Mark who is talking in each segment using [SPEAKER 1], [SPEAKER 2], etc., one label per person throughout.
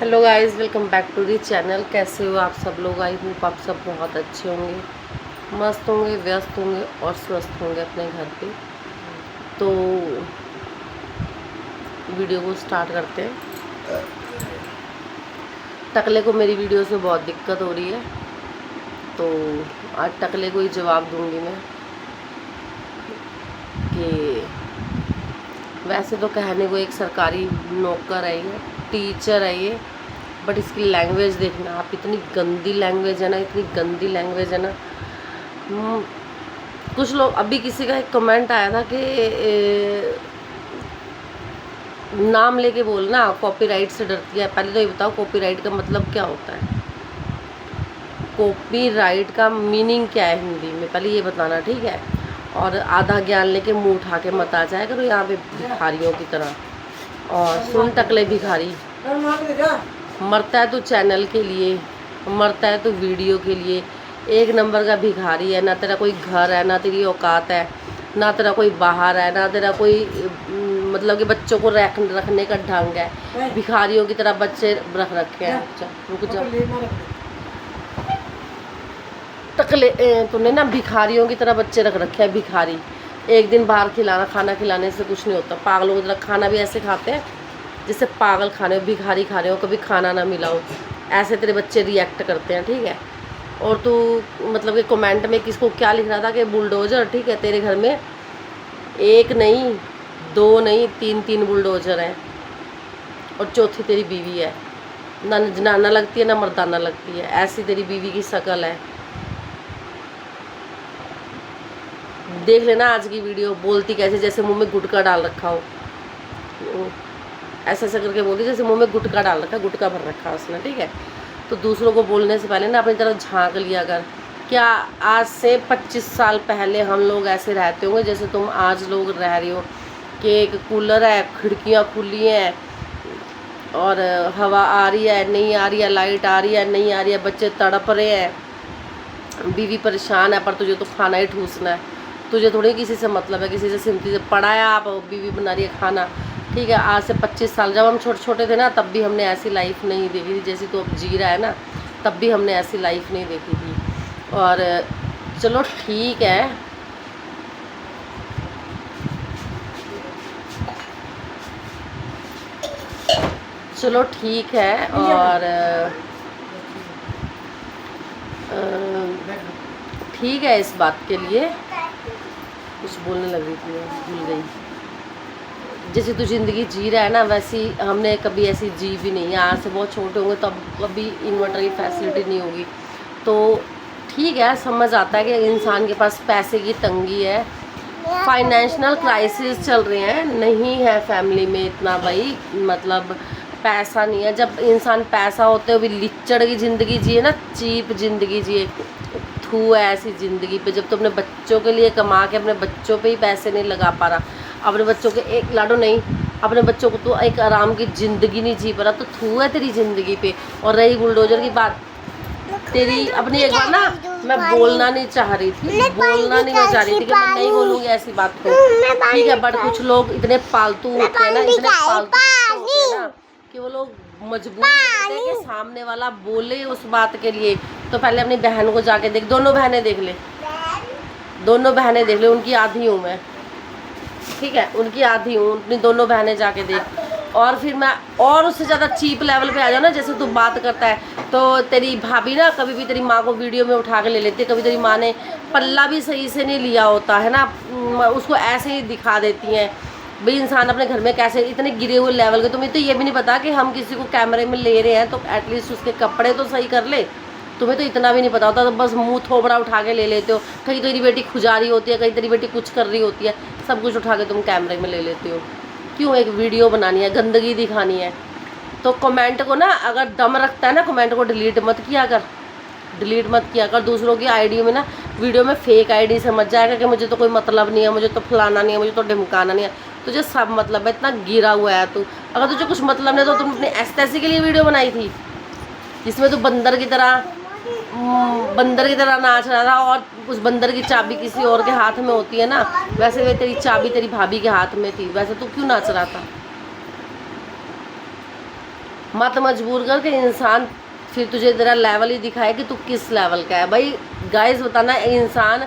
[SPEAKER 1] Hello guys, welcome back to the channel. कैसे हो आप सब लोग? आई होप आप सब बहुत अच्छे होंगे, मस्त होंगे, व्यस्त होंगे और स्वस्थ होंगे अपने घर पे। तो वीडियो को स्टार्ट करते हैं। टकले को मेरी वीडियो से बहुत दिक्कत हो रही है, तो आज टकले को ही जवाब दूंगी मैं कि वैसे तो कहने को एक सरकारी नौकर है ये, टीचर है ये, बट इसकी लैंग्वेज देखना आप, इतनी गंदी लैंग्वेज है ना, इतनी गंदी लैंग्वेज है ना। कुछ लोग, अभी किसी का एक कमेंट आया था कि नाम लेके बोलना, कॉपीराइट से डरती है। पहले तो ये बताओ कॉपीराइट का मतलब क्या होता है, कॉपीराइट का मीनिंग क्या है हिंदी में, पहले ये बताना, ठीक है। और आधा ज्ञान लेके मुंह उठा के मत आ जाया करो यहाँ पे भिखारियों की तरह। और सुन टकले भिखारी, मरता है तो चैनल के लिए, मरता है तो वीडियो के लिए, एक नंबर का भिखारी है। ना तेरा कोई घर है, ना तेरी औकात है, ना तेरा कोई बाहर है, ना तेरा कोई मतलब कि बच्चों को रखने का ढंग है। भिखारियों की तरह बच्चे रख रखे हैं। रुक जा टकले, तूने ना भिखारियों की तरह बच्चे रख रखे हैं। भिखारी, एक दिन बाहर खिलाना, खाना खिलाने से कुछ नहीं होता। पागलों की तरह खाना भी ऐसे खाते हैं जिससे पागल खा रहे हो, भिखारी खा रहे हो, कभी खाना ना मिलाओ, ऐसे तेरे बच्चे रिएक्ट करते हैं, ठीक है। और तू मतलब कि कमेंट में किसको क्या लिख रहा था कि बुलडोज़र, ठीक है, तेरे घर में एक नहीं, दो नहीं, तीन बुलडोज़र हैं, और चौथी तेरी बीवी है। ना जनाना लगती है ना मर्दाना लगती है, ऐसी तेरी बीवी की शक्ल है। देख लेना आज की वीडियो, बोलती कैसे जैसे मुंह में गुटखा डाल रखा हो, ऐसा ऐसा करके बोलती जैसे मुंह में गुटखा डाल रखा, गुटखा भर रखा उसने, ठीक है। तो दूसरों को बोलने से पहले ना अपनी तरफ झांक लिया कर। क्या आज से 25 साल पहले हम लोग ऐसे रहते होंगे जैसे तुम आज लोग रह रही हो, कि एक कूलर है, खिड़कियाँ खुली हैं और हवा आ रही है नहीं आ रही है, लाइट आ रही है नहीं आ रही है, बच्चे तड़प रहे हैं, बीवी परेशान है, पर तुझे तो खाना ही ठूसना है। तुझे थोड़ी किसी से मतलब है, किसी से सिमती से पढ़ाया, आप बीवी बना रही है खाना, ठीक है। आज से 25 साल, जब हम छोटे छोटे थे ना, तब भी हमने ऐसी लाइफ नहीं देखी थी जैसी तो अब जी रहा है ना, तब भी हमने ऐसी लाइफ नहीं देखी थी। और चलो ठीक है, चलो ठीक है। और ठीक है, इस बात के लिए कुछ बोलने लग रही थी, भूल गई। जैसे तू ज़िंदगी जी रहा है ना, वैसी हमने कभी ऐसी जी भी नहीं है। आज से बहुत छोटे होंगे तब कभी इन्वर्टर की फैसिलिटी नहीं होगी, तो ठीक है, समझ आता है कि इंसान के पास पैसे की तंगी है, फाइनेंशियल क्राइसिस चल रहे हैं, नहीं है फैमिली में इतना भाई, मतलब पैसा नहीं है। जब इंसान पैसा होते हुए भी लिच्चड़ की ज़िंदगी जिए ना, चीप ज़िंदगी जिए, थू है ऐसी ज़िंदगी पे। जब तो अपने बच्चों के लिए कमा के अपने बच्चों पे ही पैसे नहीं लगा पा रहा, अपने बच्चों के एक लाडो नहीं, अपने बच्चों को तो एक आराम की ज़िंदगी नहीं जी पा रहा, तो थू है तेरी ज़िंदगी पे। और रही बुलडोजर की बात, तेरी अपनी एक बार ना, मैं बोलना नहीं चाह रही थी, बोलना नहीं मैं चाह रही थी कि मैं नहीं बोलूँगी ऐसी बात को, ठीक है। बट कुछ लोग इतने पालतू होते हैं ना, इतने पालतू होते हैं ना, कि वो लोग मजबूर होते हैं कि सामने वाला बोले उस बात के लिए। तो पहले अपनी बहन को जाके देख, दोनों बहनें देख ले, दोनों बहनें देख ले, उनकी आधी हूँ मैं, ठीक है, उनकी आधी हूँ, अपनी दोनों बहनें जाके देख। और फिर मैं और उससे ज़्यादा चीप लेवल पे आ जाओ ना, जैसे तू बात करता है, तो तेरी भाभी ना कभी भी तेरी माँ को वीडियो में उठा के ले लेती है, कभी तेरी माँ ने पल्ला भी सही से नहीं लिया होता है ना, उसको ऐसे ही दिखा देती हैं। भाई इंसान अपने घर में कैसे इतने गिरे हुए लेवल के, तुम्हें तो ये भी नहीं पता कि हम किसी को कैमरे में ले रहे हैं तो एटलीस्ट उसके कपड़े तो सही कर ले, तुम्हें तो इतना भी नहीं पता होता, तो बस मुंह थोबड़ा उठा के ले लेते हो। कहीं तेरी बेटी खुजा रही होती है, कहीं तेरी बेटी कुछ कर रही होती है, सब कुछ उठा के तुम कैमरे में ले लेते हो। क्यों? एक वीडियो बनानी है, गंदगी दिखानी है। तो कमेंट को ना, अगर दम रखता है ना, कमेंट को डिलीट मत किया कर, डिलीट मत किया कर। दूसरों की आईडी में ना, वीडियो में फेक आईडी समझ जाएगा कि मुझे तो कोई मतलब नहीं है, मुझे तो फलाना नहीं है, मुझे तो ढिमकाना नहीं है। तुझे सब मतलब है, इतना गिरा हुआ है तू। अगर तुझे कुछ मतलब नहीं तो तुम अपनी ऐसी के लिए वीडियो बनाई थी जिसमें तू बंदर की तरह नाच रहा था, और उस बंदर की चाबी किसी और के हाथ में होती है ना, वैसे वे तेरी चाबी तेरी भाभी के हाथ में थी, वैसे तू क्यों नाच रहा था? मत मजबूर कर के इंसान फिर तुझे तेरा लेवल ही दिखाए कि तू किस लेवल का है। भाई गाइस बताना, इंसान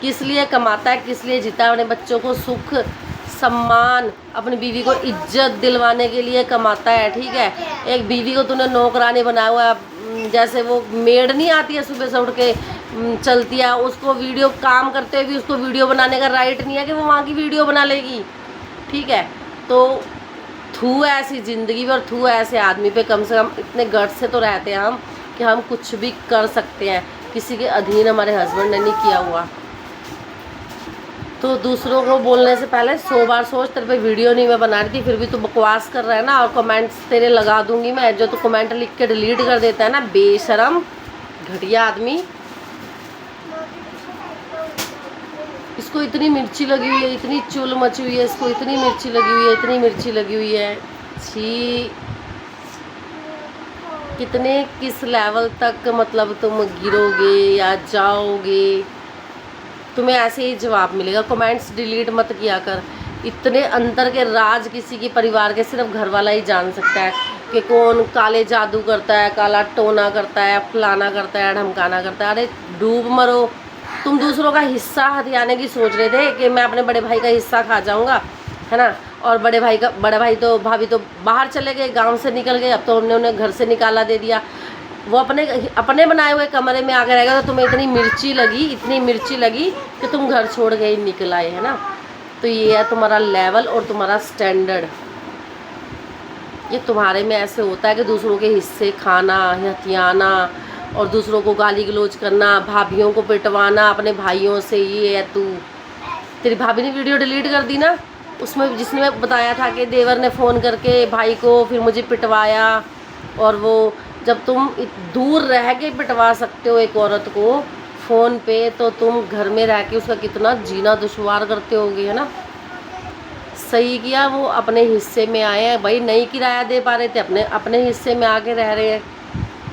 [SPEAKER 1] किस लिए कमाता है, किस लिए जीता है? अपने बच्चों को सुख सम्मान, अपनी बीवी को इज्जत दिलवाने के लिए कमाता है, ठीक है। एक बीवी को तूने नौकरानी बनाया हुआ है, जैसे वो मेड नहीं आती है सुबह से उठ के चलती है, उसको वीडियो काम करते हुए भी उसको वीडियो बनाने का राइट नहीं है कि वो वहाँ की वीडियो बना लेगी, ठीक है। तो थू ऐसी ज़िंदगी पे और थू ऐसे आदमी पे, कम से कम इतने गट से तो रहते हैं हम कि हम कुछ भी कर सकते हैं। किसी के अधीन हमारे हस्बैंड ने नहीं किया हुआ। तो दूसरों को बोलने से पहले 100 बार सोच। तेरे पे वीडियो नहीं मैं बना रही थी, फिर भी तू बकवास कर रहा है ना, और कमेंट्स तेरे लगा दूंगी मैं। जो तू कमेंट लिख के डिलीट कर देता है ना, बेशरम घटिया आदमी। इसको इतनी मिर्ची लगी हुई है, इतनी चुल मची हुई है, इसको इतनी मिर्ची लगी हुई है, इतनी मिर्ची लगी हुई है। छी, कितने किस लेवल तक मतलब तुम गिरोगे या जाओगे, तुम्हें ऐसे ही जवाब मिलेगा। कमेंट्स डिलीट मत किया कर। इतने अंदर के राज किसी के परिवार के सिर्फ घर वाला ही जान सकता है कि कौन काले जादू करता है, काला टोना करता है, फलाना करता है, ढमकाना करता है। अरे डूब मरो। तुम दूसरों का हिस्सा हथियाने की सोच रहे थे कि मैं अपने बड़े भाई का हिस्सा खा जाऊंगा, है ना। और बड़े भाई तो भाभी तो बाहर चले गए, गांव से निकल गए, अब तो हमने उन्हें घर से निकाला दे दिया। वो अपने बनाए हुए कमरे में आकर रहेगा। तो तुम्हें इतनी मिर्ची लगी कि तुम घर छोड़ के ही निकल आए, है ना। तो ये है तुम्हारा लेवल और तुम्हारा स्टैंडर्ड। ये तुम्हारे में ऐसे होता है कि दूसरों के हिस्से खाना, हथियाना और दूसरों को गाली गलौज करना, भाभियों को पिटवाना अपने भाइयों से। ये है तू। तेरी भाभी ने वीडियो डिलीट कर दी ना, उसमें जिसने मैं बताया था कि देवर ने फ़ोन करके भाई को फिर मुझे पिटवाया। और वो जब तुम दूर रह के पिटवा सकते हो एक औरत को फ़ोन पे, तो तुम घर में रह के उसका कितना जीना दुश्वार करते होगे, है ना। सही किया, वो अपने हिस्से में आए हैं भाई। नहीं किराया दे पा रहे थे, अपने हिस्से में आके रह रहे हैं।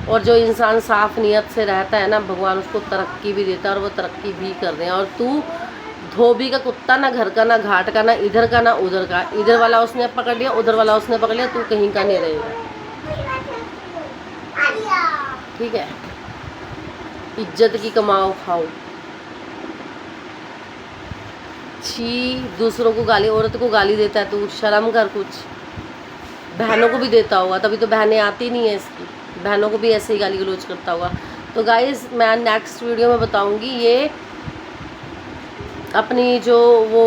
[SPEAKER 1] और जो इंसान साफ नियत से रहता है ना, भगवान उसको तरक्की भी देता है, और वो तरक्की भी कर रहे हैं। और तू धोबी का कुत्ता, ना घर का, ना घाट का, ना इधर का, ना उधर का। इधर वाला उसने पकड़ लिया, उधर वाला उसने पकड़ लिया, तू कहीं का नहीं रहेगा, ठीक है। इज्जत की कमाओ खाओ। छी, दूसरों को गाली, औरत को गाली देता है तू, शर्म कर कुछ। बहनों को भी देता होगा, तभी तो बहनें आती नहीं है इसकी। बहनों को भी ऐसे ही गाली गलौज करता होगा। तो गाइस मैं नेक्स्ट वीडियो में बताऊंगी ये अपनी जो वो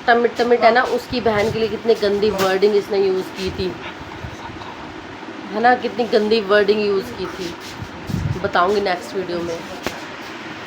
[SPEAKER 1] टमिट है ना, उसकी बहन के लिए कितनी गंदी वर्डिंग इसने यूज़ की थी, है ना। कितनी गंदी वर्डिंग यूज़ की थी, बताऊंगी नेक्स्ट वीडियो में।